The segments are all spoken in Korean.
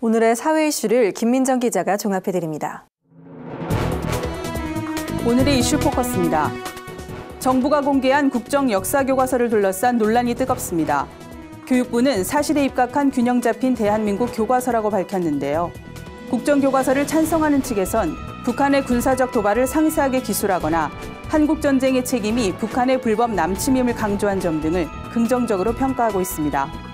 오늘의 사회 이슈를 김민정 기자가 종합해드립니다. 오늘의 이슈 포커스입니다. 정부가 공개한 국정 역사 교과서를 둘러싼 논란이 뜨겁습니다. 교육부는 사실에 입각한 균형 잡힌 대한민국 교과서라고 밝혔는데요. 국정교과서를 찬성하는 측에선 북한의 군사적 도발을 상세하게 기술하거나 한국전쟁의 책임이 북한의 불법 남침임을 강조한 점 등을 긍정적으로 평가하고 있습니다.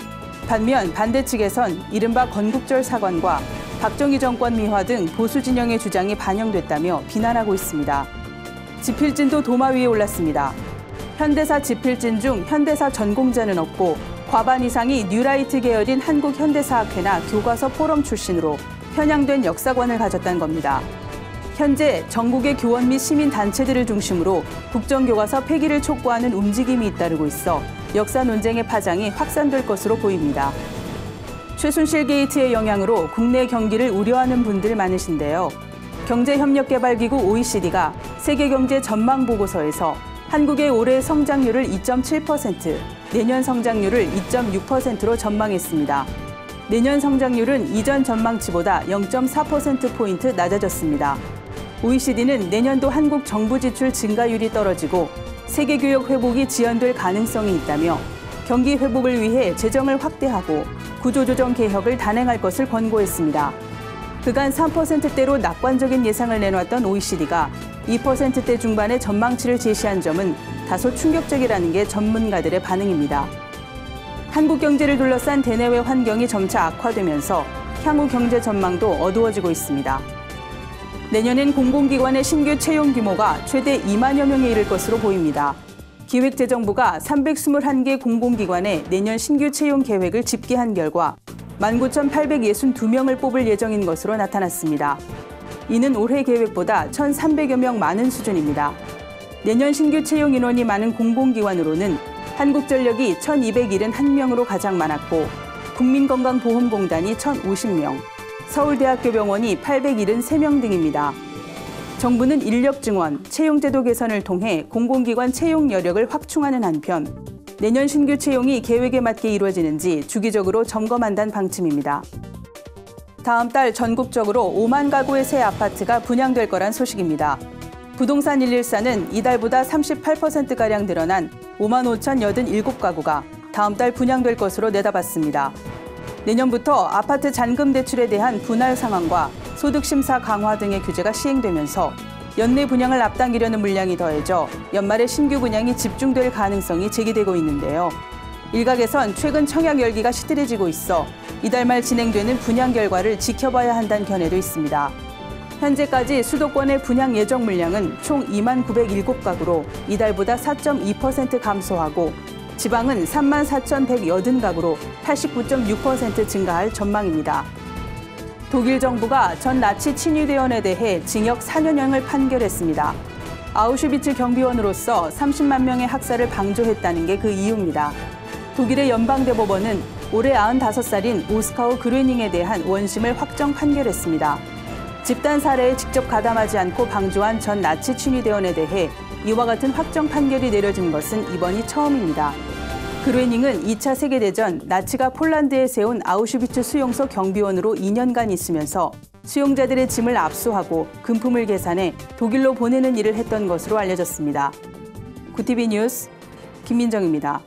반면 반대 측에선 이른바 건국절 사관과 박정희 정권 미화 등 보수 진영의 주장이 반영됐다며 비난하고 있습니다. 지필진도 도마 위에 올랐습니다. 현대사 지필진 중 현대사 전공자는 없고 과반 이상이 뉴라이트 계열인 한국현대사학회나 교과서 포럼 출신으로 편향된 역사관을 가졌다는 겁니다. 현재 전국의 교원 및 시민단체들을 중심으로 국정교과서 폐기를 촉구하는 움직임이 잇따르고 있어 역사 논쟁의 파장이 확산될 것으로 보입니다. 최순실 게이트의 영향으로 국내 경기를 우려하는 분들 많으신데요. 경제협력개발기구 OECD가 세계경제 전망 보고서에서 한국의 올해 성장률을 2.7%, 내년 성장률을 2.6%로 전망했습니다. 내년 성장률은 이전 전망치보다 0.4%포인트 낮아졌습니다. OECD는 내년도 한국 정부 지출 증가율이 떨어지고 세계교역 회복이 지연될 가능성이 있다며 경기 회복을 위해 재정을 확대하고 구조조정 개혁을 단행할 것을 권고했습니다. 그간 3%대로 낙관적인 예상을 내놨던 OECD가 2%대 중반의 전망치를 제시한 점은 다소 충격적이라는 게 전문가들의 반응입니다. 한국 경제를 둘러싼 대내외 환경이 점차 악화되면서 향후 경제 전망도 어두워지고 있습니다. 내년엔 공공기관의 신규 채용 규모가 최대 2만여 명에 이를 것으로 보입니다. 기획재정부가 321개 공공기관의 내년 신규 채용 계획을 집계한 결과 19,862명을 뽑을 예정인 것으로 나타났습니다. 이는 올해 계획보다 1,300여 명 많은 수준입니다. 내년 신규 채용 인원이 많은 공공기관으로는 한국전력이 1,271명으로 가장 많았고 국민건강보험공단이 1,050명, 서울대학교병원이 873명 등입니다. 정부는 인력 증원, 채용제도 개선을 통해 공공기관 채용 여력을 확충하는 한편 내년 신규 채용이 계획에 맞게 이루어지는지 주기적으로 점검한다는 방침입니다. 다음 달 전국적으로 5만 가구의 새 아파트가 분양될 거란 소식입니다. 부동산 114는 이달보다 38%가량 늘어난 55,087가구가 다음 달 분양될 것으로 내다봤습니다. 내년부터 아파트 잔금 대출에 대한 분할 상환과 소득심사 강화 등의 규제가 시행되면서 연내 분양을 앞당기려는 물량이 더해져 연말에 신규 분양이 집중될 가능성이 제기되고 있는데요. 일각에선 최근 청약 열기가 시들해지고 있어 이달 말 진행되는 분양 결과를 지켜봐야 한다는 견해도 있습니다. 현재까지 수도권의 분양 예정 물량은 총 29,907가구로 이달보다 4.2% 감소하고 지방은 34,180가구로 89.6% 증가할 전망입니다. 독일 정부가 전 나치 친위대원에 대해 징역 4년형을 판결했습니다. 아우슈비츠 경비원으로서 30만 명의 학살을 방조했다는 게 그 이유입니다. 독일의 연방대법원은 올해 95살인 오스카우 그르닝에 대한 원심을 확정 판결했습니다. 집단 살해에 직접 가담하지 않고 방조한 전 나치 친위대원에 대해 이와 같은 확정 판결이 내려진 것은 이번이 처음입니다. 그르닝은 2차 세계대전 나치가 폴란드에 세운 아우슈비츠 수용소 경비원으로 2년간 있으면서 수용자들의 짐을 압수하고 금품을 계산해 독일로 보내는 일을 했던 것으로 알려졌습니다. 구티비 뉴스 김민정입니다.